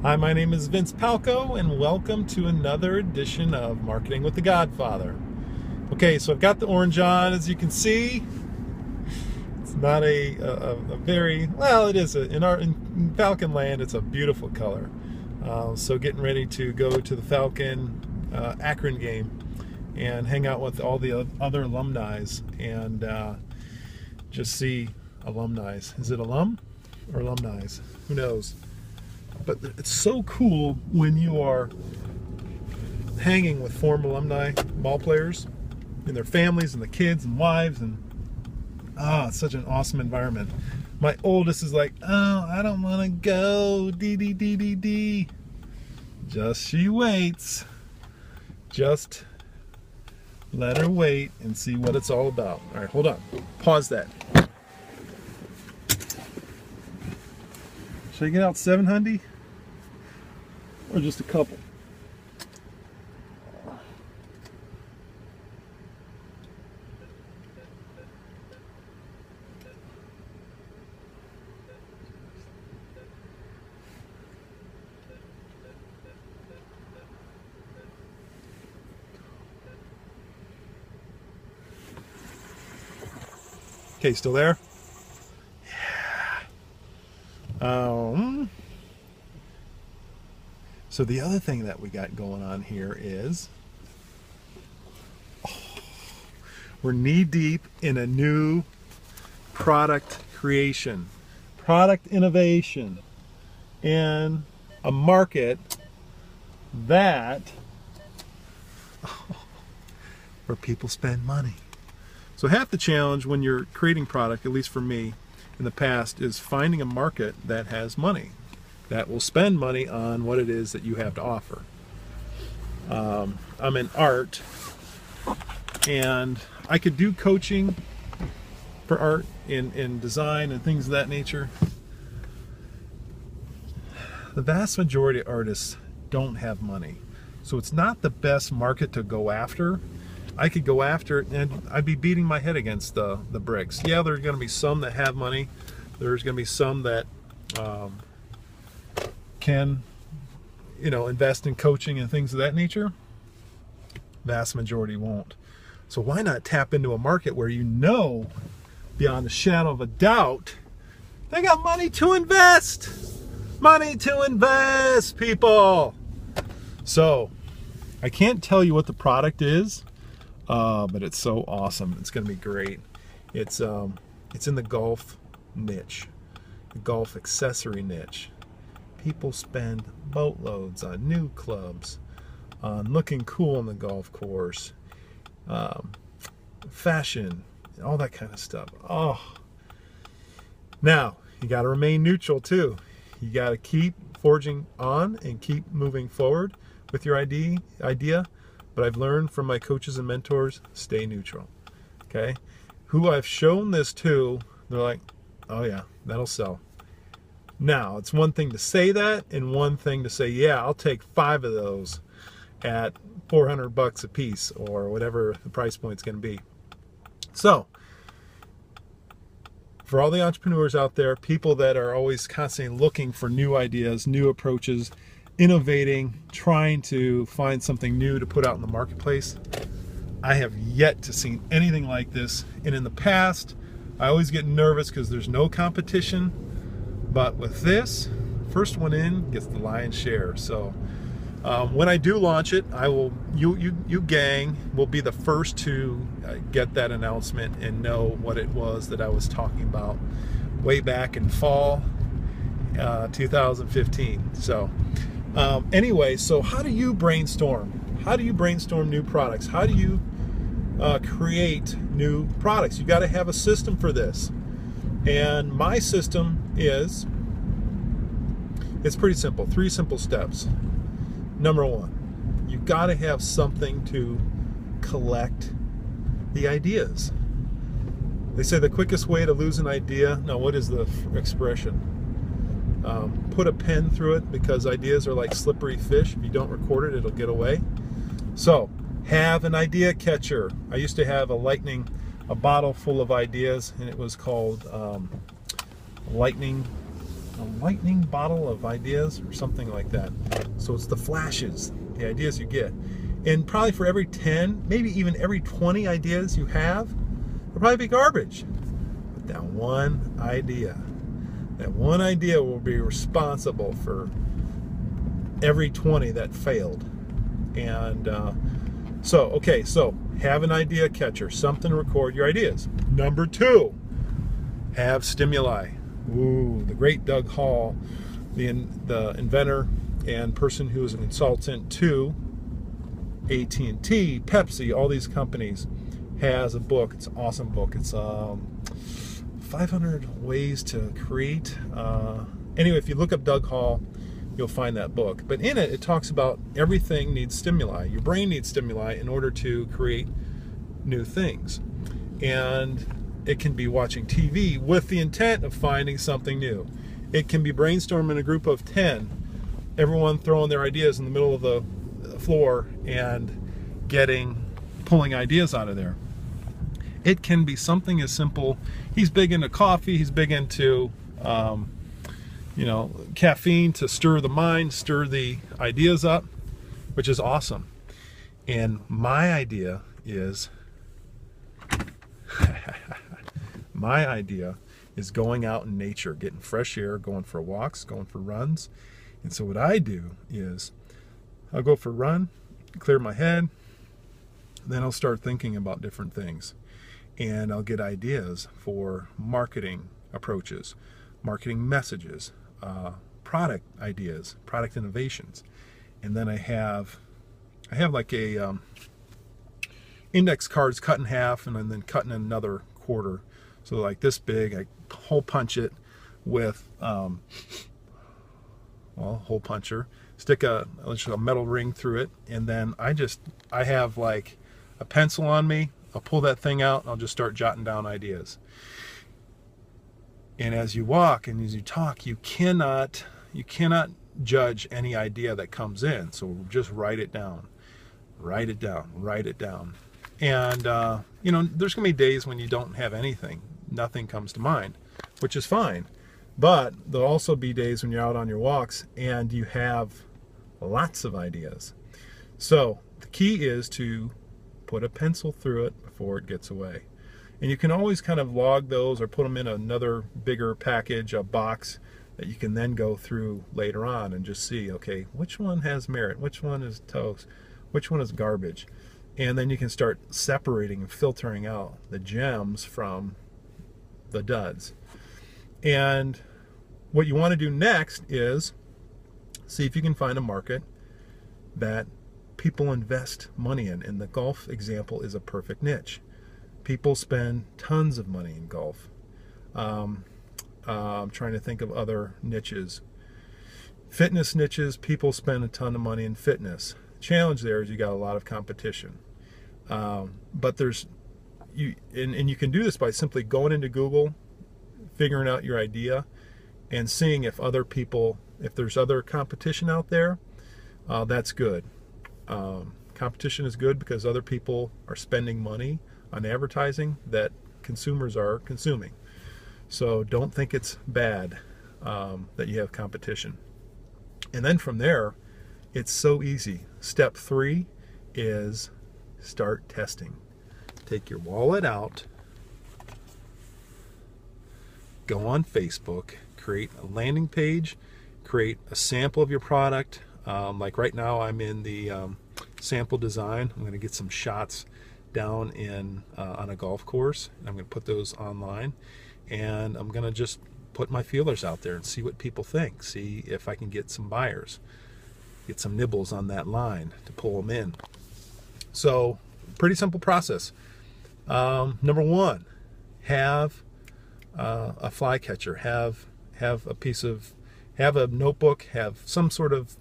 Hi, my name is Vince Palco, and welcome to another edition of Marketing with the Godfather. Okay, so I've got the orange on, as you can see. It's not a very, well, it is, in Falcon Land, it's a beautiful color. So getting ready to go to the Falcon Akron game and hang out with all the other alumni and just see alumni. Is it alum or alumni? Who knows? But it's so cool when you are hanging with former alumni ball players and their families and the kids and wives, and it's such an awesome environment. My oldest is like, oh, I don't want to go, D. Just she waits. Just let her wait and see what it's all about. All right, hold on. Pause that. Should I get out 700? Or just a couple? Okay, still there? Yeah. So the other thing that we got going on here is we're knee deep in a new product creation, product innovation, in a market that where people spend money. So half the challenge when you're creating product, at least for me in the past, is finding a market that has money, that will spend money on what it is that you have to offer. I'm in art, and I could do coaching for art in design and things of that nature. The vast majority of artists don't have money, so it's not the best market to go after. I could go after it and I'd be beating my head against the bricks. Yeah, there's going to be some that have money. There's going to be some that can, invest in coaching and things of that nature. Vast majority won't. So why not tap into a market where beyond a shadow of a doubt, they got money to invest. Money to invest, people. So I can't tell you what the product is, but it's so awesome. It's going to be great. It's in the golf niche, the golf accessory niche. People spend boatloads on new clubs, on looking cool on the golf course, fashion, all that kind of stuff. Oh, now you got to remain neutral too. You got to keep forging on and keep moving forward with your idea. But I've learned from my coaches and mentors, stay neutral. Okay? Who I've shown this to, they're like, oh yeah, that'll sell. Now, it's one thing to say that, and one thing to say, yeah, I'll take 5 of those at $400 a piece, or whatever the price point's going to be. So, for all the entrepreneurs out there, people that are always constantly looking for new ideas, new approaches, innovating, trying to find something new to put out in the marketplace, I have yet to see anything like this. And in the past, I always get nervous because there's no competition. But with this, first one in gets the lion's share. So when I do launch it, I will. You gang will be the first to get that announcement and know what it was that I was talking about way back in fall 2015. So anyway, so how do you brainstorm? How do you brainstorm new products? How do you create new products? You got to have a system for this. And my system it's pretty simple. 3 simple steps. Number 1, you got to have something to collect the ideas. They say the quickest way to lose an idea, no, what is the expression? Put a pen through it, because ideas are like slippery fish. If you don't record it, it'll get away. So have an idea catcher. I used to have a bottle full of ideas, and it was called Lightning lightning bottle of ideas or something like that. So it's the flashes, the ideas you get. And probably for every 10, maybe even every 20 ideas you have, they'll probably be garbage. But that one idea will be responsible for every 20 that failed. And so have an idea catcher, something to record your ideas. Number 2, have stimuli. Ooh, the great Doug Hall, the inventor and person who is a consultant to AT&T, Pepsi, all these companies, has a book. It's an awesome book. It's 500 ways to create. Anyway, if you look up Doug Hall, you'll find that book. But in it talks about everything needs stimuli. Your brain needs stimuli in order to create new things. And it can be watching TV with the intent of finding something new. It can be brainstorming a group of 10, everyone throwing their ideas in the middle of the floor and pulling ideas out of there. It can be something as simple. He's big into coffee. He's big into caffeine to stir the mind, stir the ideas up, which is awesome. And my idea is going out in nature, getting fresh air, going for walks, going for runs. And so what I do is I'll go for a run, clear my head, then I'll start thinking about different things. And I'll get ideas for marketing approaches, marketing messages, product ideas, product innovations. And then I have like a index cards cut in half and then cut in another quarter. So like this big, I hole punch it with hole puncher, stick a metal ring through it, and then I have like a pencil on me. I'll pull that thing out and I'll just start jotting down ideas. And as you walk and as you talk, you cannot judge any idea that comes in. So just write it down. Write it down. And there's gonna be days when you don't have anything. Nothing comes to mind, which is fine. But there'll also be days when you're out on your walks and you have lots of ideas. So the key is to put a pencil through it before it gets away. And you can always kind of log those or put them in another bigger package, a box that you can then go through later on and just see, okay, which one has merit, which one is toast, which one is garbage. And then you can start separating and filtering out the gems from the duds. And what you want to do next is see if you can find a market that people invest money in. And the golf example is a perfect niche. People spend tons of money in golf. I'm trying to think of other niches. Fitness niches, people spend a ton of money in fitness. The challenge there is you got a lot of competition. But you can do this by simply going into Google, figuring out your idea, and seeing if there's other competition out there. That's good. Competition is good because other people are spending money on advertising that consumers are consuming. So don't think it's bad that you have competition. And then from there, it's so easy. Step 3 is start testing. Take your wallet out, go on Facebook, create a landing page, create a sample of your product. Like right now I'm in the sample design. I'm going to get some shots down on a golf course. I'm going to put those online, and I'm going to just put my feelers out there and see what people think, see if I can get some buyers, get some nibbles on that line to pull them in. So pretty simple process. Number 1, have a fly catcher, have a notebook, have some sort of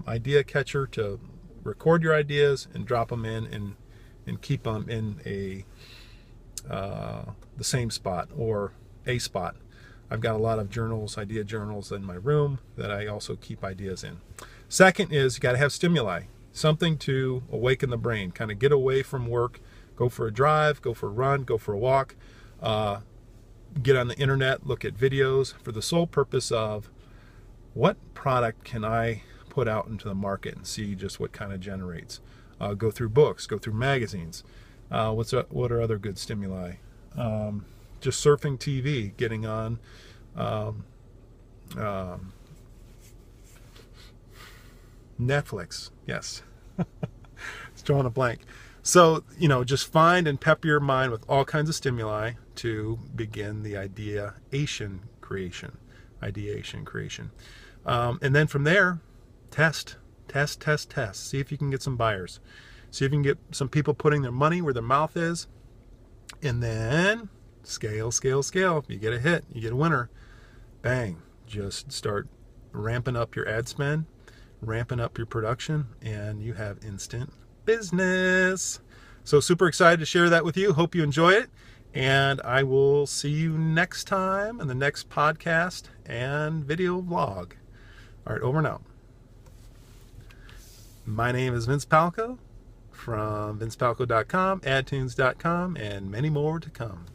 idea catcher to record your ideas and drop them in and keep them in the same spot or a spot. I've got a lot of journals, idea journals in my room that I also keep ideas in. Second is you got to have stimuli, something to awaken the brain, kind of get away from work, go for a drive, go for a run, go for a walk. get on the internet, look at videos for the sole purpose of what product can I put out into the market and see just what kind of generates. Go through books, go through magazines. What are other good stimuli? Just surfing TV, getting on Netflix. Yes. It's drawing a blank. So, just find and pep your mind with all kinds of stimuli to begin the ideation creation. And then from there, test. See if you can get some buyers. See if you can get some people putting their money where their mouth is. And then scale. You get a hit, you get a winner. Bang. Just start ramping up your ad spend, ramping up your production, and you have instant business. So super excited to share that with you. Hope you enjoy it. And I will see you next time in the next podcast and video vlog. All right, over and out. My name is Vince Palco from VincePalco.com, AdTunes.com, and many more to come.